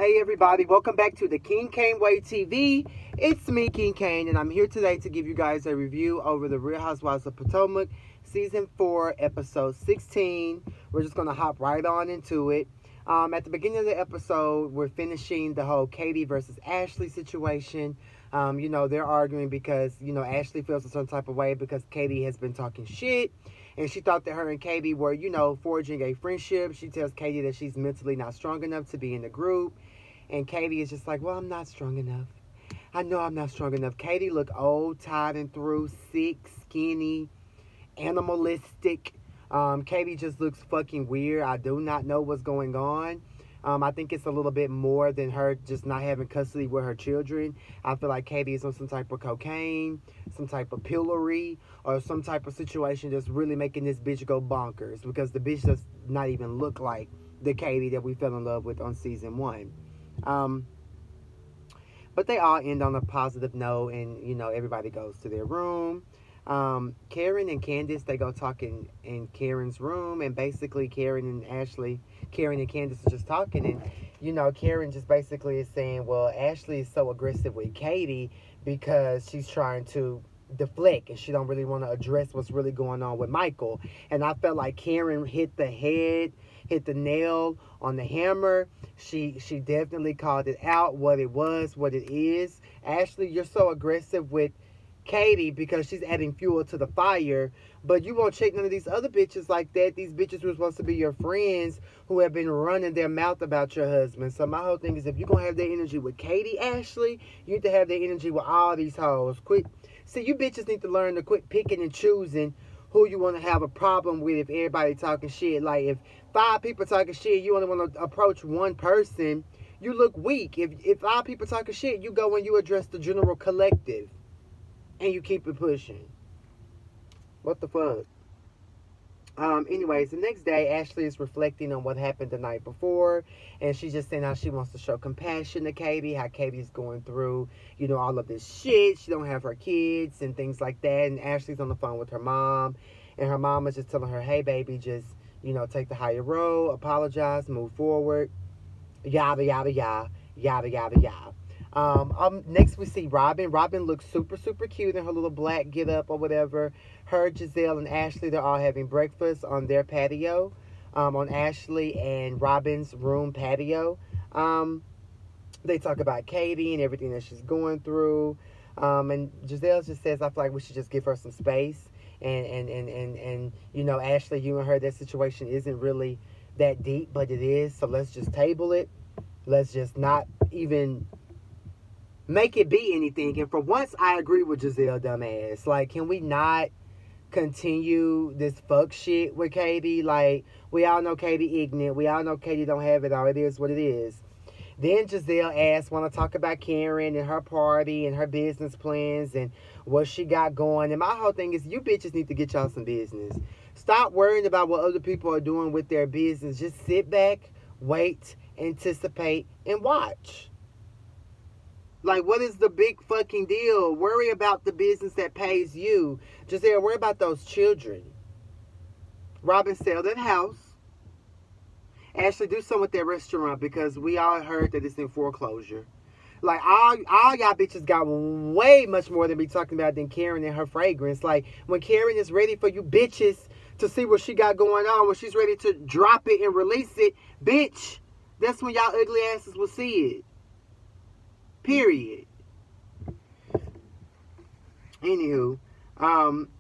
Hey everybody, welcome back to the King Cain Way TV. It's me, King Cain, and I'm here today to give you guys a review over the Real Housewives of Potomac, Season 4, Episode 16. We're just going to hop right on into it. At the beginning of the episode, we're finishing the whole Katie versus Ashley situation. They're arguing because, Ashley feels a certain type of way because Katie has been talking shit. And she thought that her and Katie were, forging a friendship. She tells Katie that she's mentally not strong enough to be in the group. And Katie is just like, well, I'm not strong enough. I know I'm not strong enough. Katie looked old, tired and through, sick, skinny, animalistic. Katie just looks fucking weird. I do not know what's going on. I think it's a little bit more than her just not having custody with her children. I feel like Katie is on some type of cocaine, some type of pillory, or some type of situation that's really making this bitch go bonkers, because the bitch does not even look like the Katie that we fell in love with on season 1. But they all end on a positive note, and everybody goes to their room. Karen and Candace, they go talk in Karen's room, and basically Karen and Candace are just talking, and Karen just basically is saying, well, Ashley is so aggressive with Katie because she's trying to deflect and she don't really want to address what's really going on with Michael. And I felt like Karen hit the nail on the hammer. She definitely called it out, what it was, what it is. Ashley, you're so aggressive with Katie because she's adding fuel to the fire, but you won't check none of these other bitches like that. These bitches were supposed to be your friends who have been running their mouth about your husband. So my whole thing is, if you're gonna have that energy with Katie, Ashley, you need to have that energy with all these hoes. See, you bitches need to learn to quit picking and choosing who you want to have a problem with. If everybody talking shit, like if 5 people talking shit, you only want to approach one person, you look weak. If 5 people talking shit, you go and you address the general collective. And you keep it pushing. What the fuck? Anyways, the next day, Ashley is reflecting on what happened the night before. And she's just saying how she wants to show compassion to Katie. How Katie's going through, all of this shit. She don't have her kids and things like that. And Ashley's on the phone with her mom. And her mom is just telling her, hey, baby, just, take the higher road. Apologize. Move forward. Yada, yada, yada. Yada, yada, yada. Next we see Robin. Robin looks super, super cute in her little black get up or whatever. Her, Giselle, and Ashley, they're all having breakfast on their patio, on Ashley and Robin's room patio. They talk about Katie and everything that she's going through. And Giselle just says, I feel like we should just give her some space. And Ashley, you and her, that situation isn't really that deep, but it is. So let's just table it. Let's just not even make it be anything. And for once, I agree with Giselle, dumbass. Like, can we not continue this fuck shit with Katie? Like, we all know Katie ignorant. We all know Katie don't have it all. It is what it is. Then Giselle asks, want to talk about Karen and her party and her business plans and what she got going. And my whole thing is, you bitches need to get y'all some business. Stop worrying about what other people are doing with their business. Just sit back, wait, anticipate, and watch. Like, what is the big fucking deal? Worry about the business that pays you. Giselle, worry about those children. Robin, sell that house. Ashley, do something with that restaurant because we all heard that it's in foreclosure. Like, all y'all bitches got way much more to be talking about than Karen and her fragrance. Like, when Karen is ready for you bitches to see what she got going on, when she's ready to drop it and release it, bitch, that's when y'all ugly asses will see it. Period. Anywho,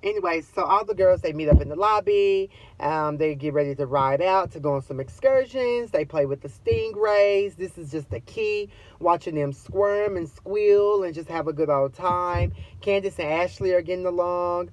anyways, so all the girls, they meet up in the lobby. They get ready to ride out to go on some excursions. They play with the stingrays. This is just the key. Watching them squirm and squeal and just have a good old time. Candace and Ashley are getting along.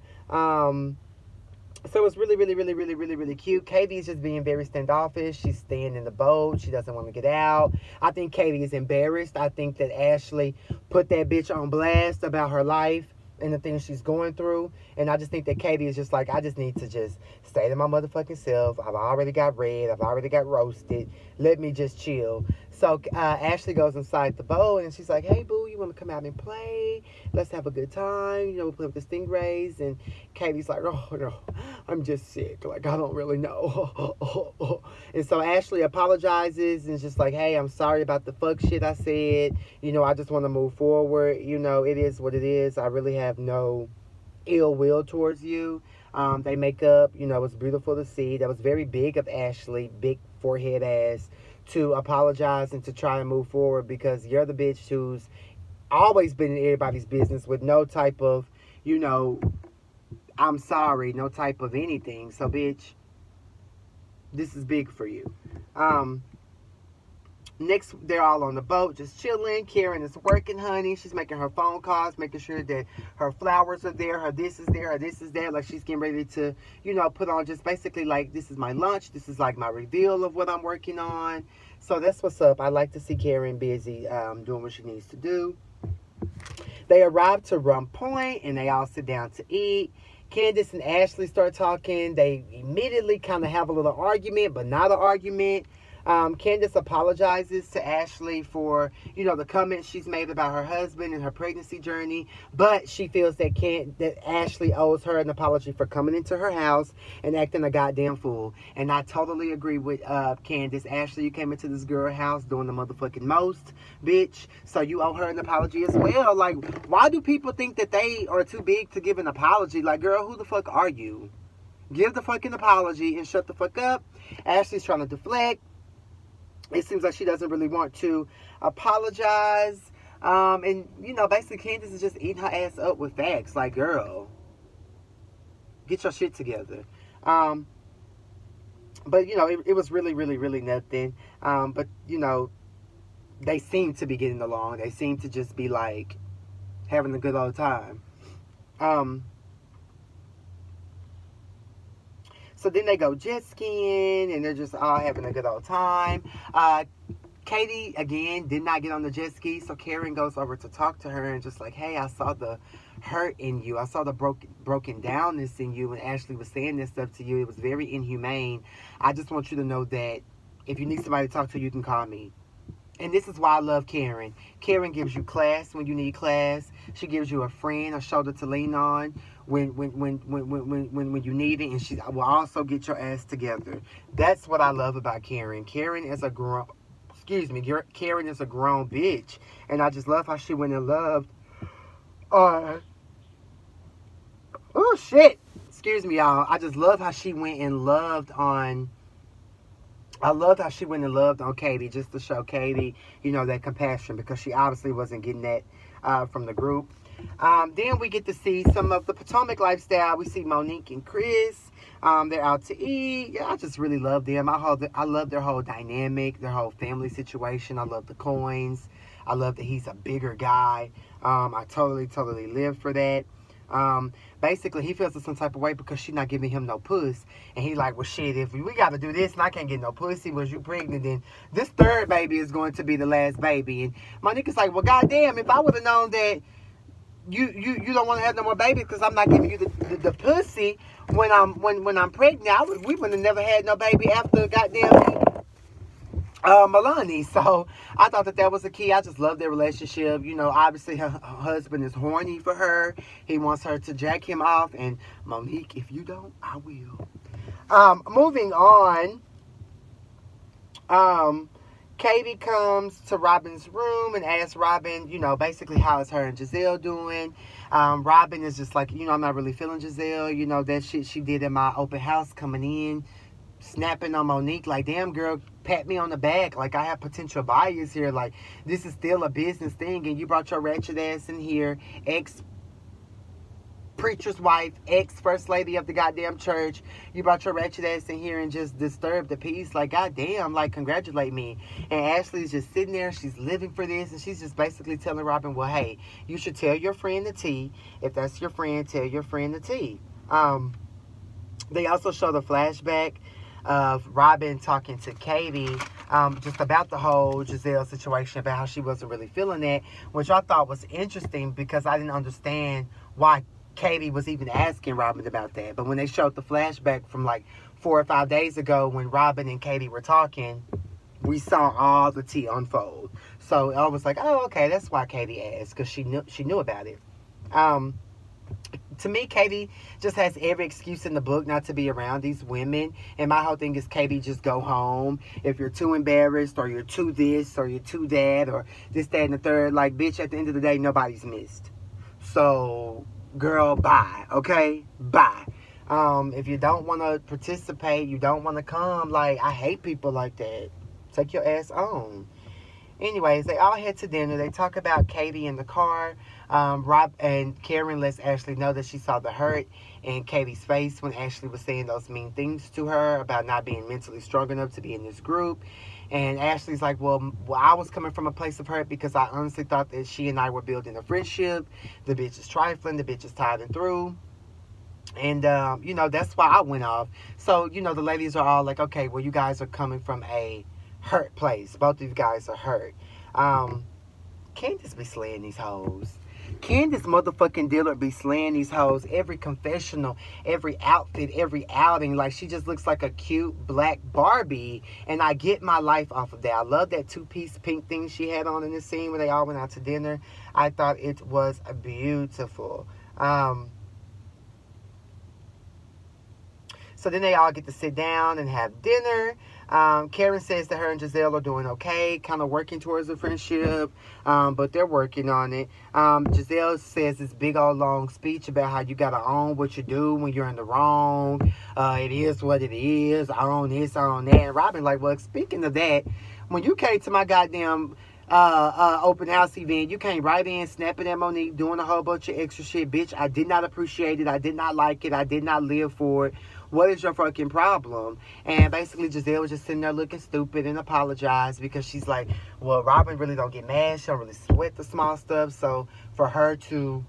So it's really, really, really, really, really, really cute. Katie is just being very standoffish. She's staying in the boat. She doesn't want to get out. I think Katie is embarrassed. I think that Ashley put that bitch on blast about her life and the things she's going through. And I just think that Katie is just like, I just need to just stay to my motherfucking self. I've already got red. I've already got roasted. Let me just chill. So Ashley goes inside the boat and she's like, hey, boo, you want to come out and play? Let's have a good time. You know, we play with the stingrays. And Katie's like, oh, no, I'm just sick. Like, I don't really know. And so Ashley apologizes and is just like, hey, I'm sorry about the fuck shit I said. You know, I just want to move forward. You know, it is what it is. I really have no ill will towards you. They make up. You know, it's beautiful to see. That was very big of Ashley, big forehead ass, to apologize and to try and move forward, because you're the bitch who's always been in everybody's business with no type of, you know, I'm sorry, no type of anything. So, bitch, this is big for you. Next, they're all on the boat, just chilling. Karen is working, honey. She's making her phone calls, making sure that her flowers are there, her this is there, her this is there. Like, she's getting ready to, you know, put on just basically like, this is my lunch. This is like my reveal of what I'm working on. So that's what's up. I like to see Karen busy doing what she needs to do. They arrive to Rum Point, and they all sit down to eat. Candace and Ashley start talking. They immediately kind of have a little argument, but not an argument. Candace apologizes to Ashley for, you know, the comments she's made about her husband and her pregnancy journey, but she feels that Ashley owes her an apology for coming into her house and acting a goddamn fool. And I totally agree with Candace. Ashley, you came into this girl house doing the motherfucking most, bitch. So you owe her an apology as well. Like, why do people think that they are too big to give an apology? Like, girl, who the fuck are you? Give the fucking apology and shut the fuck up. Ashley's trying to deflect. It seems like she doesn't really want to apologize. And, you know, basically Candace is just eating her ass up with facts. Like, girl, get your shit together. But, you know, it was really, really, really nothing. But, you know, they seem to be getting along. They seem to just be, like, having a good old time. So then they go jet skiing, and they're just all having a good old time. Katie, again, did not get on the jet ski, so Karen goes over to talk to her and just like, hey, I saw the hurt in you. I saw the broken downness in you when Ashley was saying this stuff to you. It was very inhumane. I just want you to know that if you need somebody to talk to, you can call me. And this is why I love Karen. Karen gives you class when you need class. She gives you a friend, a shoulder to lean on when you need it, and she will also get your ass together. That's what I love about Karen. Karen is a grown bitch, and I just love how she went and loved. Oh shit! Excuse me, y'all. I just love how she went and loved on. I loved how she went and loved on Katie, just to show Katie, you know, that compassion, because she obviously wasn't getting that from the group. Then we get to see some of the Potomac lifestyle. We see Monique and Chris. They're out to eat. Yeah, I just really love them. I love their whole dynamic, their whole family situation. I love the coins. I love that he's a bigger guy. I totally live for that. Basically, he feels some type of way because she's not giving him no puss. And he like, well, shit, if we got to do this and I can't get no pussy, was you pregnant, then this third baby is going to be the last baby. And Monique is like, well, goddamn, if I would have known that you don't want to have no more babies because I'm not giving you the pussy when I'm pregnant, we would have never had no baby after goddamn Milani. So I thought that was the key. I just love their relationship. You know, obviously her husband is horny for her. He wants her to jack him off. And Monique, if you don't, I will. Moving on. Katie comes to Robin's room and asks Robin, you know, basically how is her and Giselle doing. Robin is just like, you know, I'm not really feeling Giselle. You know, that shit she did in my open house coming in, snapping on Monique like, damn, girl, pat me on the back. Like, I have potential buyers here. Like, this is still a business thing, and you brought your ratchet ass in here, ex-preacher's wife, ex-first lady of the goddamn church. You brought your ratchet ass in here and just disturbed the peace. Like, goddamn, like, congratulate me. And Ashley's just sitting there. She's living for this, and she's just basically telling Robin, well, hey, you should tell your friend the tea. If that's your friend, tell your friend the tea. They also show the flashback of Robin talking to Katie just about the whole Giselle situation, about how she wasn't really feeling that, which I thought was interesting because I didn't understand why Katie was even asking Robin about that. But when they showed the flashback from like 4 or 5 days ago when Robin and Katie were talking, we saw all the tea unfold. So I was like, oh, okay, that's why Katie asked, because she knew about it. To me, Katie just has every excuse in the book not to be around these women. And my whole thing is, Katie, just go home. If you're too embarrassed, or you're too this, or you're too that, or this, that, and the third, like, bitch, at the end of the day, nobody's missed. So, girl, bye, okay? Bye. If you don't want to participate, you don't want to come, like, I hate people like that. Take your ass on. Anyways, they all head to dinner. They talk about Katie in the car. Rob and Karen lets Ashley know that she saw the hurt in Katie's face when Ashley was saying those mean things to her about not being mentally strong enough to be in this group. And Ashley's like, well, I was coming from a place of hurt because I honestly thought that she and I were building a friendship. The bitch is trifling. The bitch is tired and through. And, you know, that's why I went off. So, you know, the ladies are all like, okay, well, you guys are coming from a hurt place. Both of you guys are hurt. Candace be slaying these hoes. Candace motherfucking Dillard be slaying these hoes. Every confessional, every outfit, every outing. Like, she just looks like a cute black Barbie. And I get my life off of that. I love that two-piece pink thing she had on in the scene where they all went out to dinner. I thought it was beautiful. So then they all get to sit down and have dinner. Karen says that her and Giselle are doing okay, kind of working towards a friendship, but they're working on it. Giselle says this big old long speech about how you got to own what you do when you're in the wrong. It is what it is. I own this, I own that. And Robin like, well, speaking of that, when you came to my goddamn open house event, you came right in, snapping at Monique, doing a whole bunch of extra shit. Bitch, I did not appreciate it. I did not like it. I did not live for it. What is your fucking problem? And basically Giselle was just sitting there looking stupid and apologized because she's like, well, Robin really don't get mad. She don't really sweat the small stuff. So for her to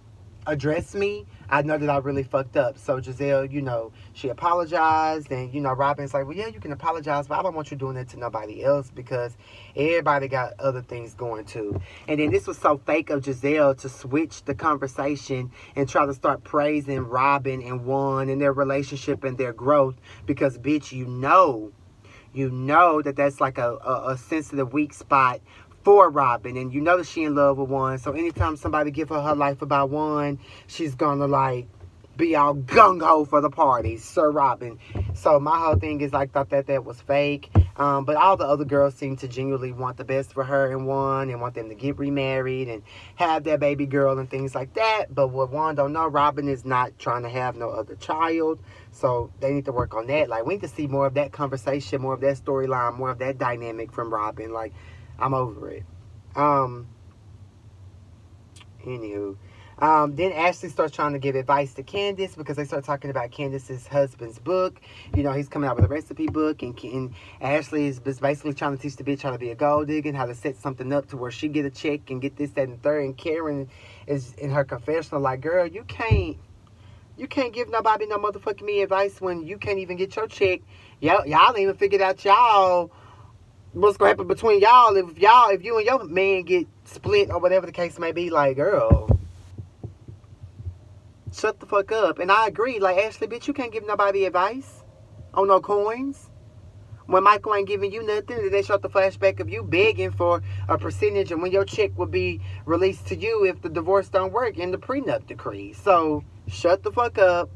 address me, I know that I really fucked up. So Giselle, you know, she apologized. And, you know, Robin's like, well, yeah, you can apologize, but I don't want you doing that to nobody else because everybody got other things going too. And then this was so fake of Giselle to switch the conversation and try to start praising Robin and Juan and their relationship and their growth because, bitch, you know that that's like a sensitive, weak spot for Robin, and you know that she in love with Juan. So anytime somebody give her life about Juan, she's gonna like be all gung-ho for the party, Sir Robin. So my whole thing is like, thought that was fake. But all the other girls seem to genuinely want the best for her and Juan and want them to get remarried and have their baby girl and things like that. But what Juan don't know, Robin is not trying to have no other child. So they need to work on that. Like, we need to see more of that conversation, more of that storyline, more of that dynamic from Robin. Like, I'm over it. Anywho. Then Ashley starts trying to give advice to Candace because they start talking about Candace's husband's book. You know, he's coming out with a recipe book, and Ashley is basically trying to teach the bitch how to be a gold digger and how to set something up to where she get a check and get this, that, and the third. And Karen is in her confessional like, girl, you can't give nobody no motherfucking me advice when you can't even get your check. Y'all ain't even figured out what's gonna happen between y'all if you and your man get split or whatever the case may be. Like, girl, shut the fuck up. And I agree, like, Ashley, bitch, you can't give nobody advice on no coins when Michael ain't giving you nothing. And they showed the flashback of you begging for a percentage and when your check would be released to you if the divorce don't work in the prenup decree. So shut the fuck up,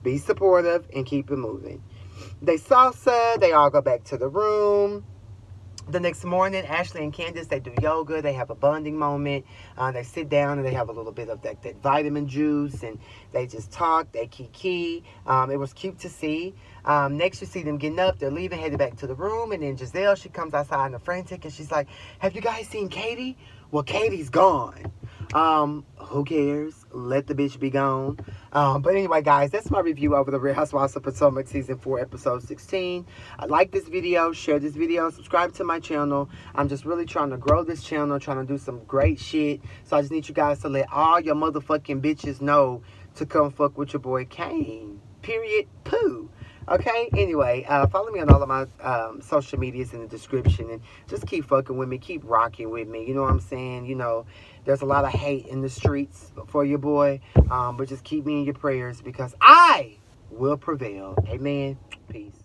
be supportive, and keep it moving. They salsa, they all go back to the room. The next morning, Ashley and Candace, they do yoga. They have a bonding moment. They sit down and they have a little bit of that vitamin juice. And they just talk. They kiki. It was cute to see. Next, you see them getting up. They're leaving, headed back to the room. And then Giselle, she comes outside in a frantic. And she's like, have you guys seen Katie? Well, Katie's gone. Who cares? Let the bitch be gone. But anyway, guys, that's my review over the Real Housewives of Potomac Season 4, Episode 16. Like this video, share this video, subscribe to my channel. I'm just really trying to grow this channel, trying to do some great shit. So I just need you guys to let all your motherfucking bitches know to come fuck with your boy Cain. Period. Poo. Okay, anyway, follow me on all of my social medias in the description, and just keep fucking with me, keep rocking with me, you know what I'm saying? You know, there's a lot of hate in the streets for your boy, but just keep me in your prayers because I will prevail. Amen. Peace.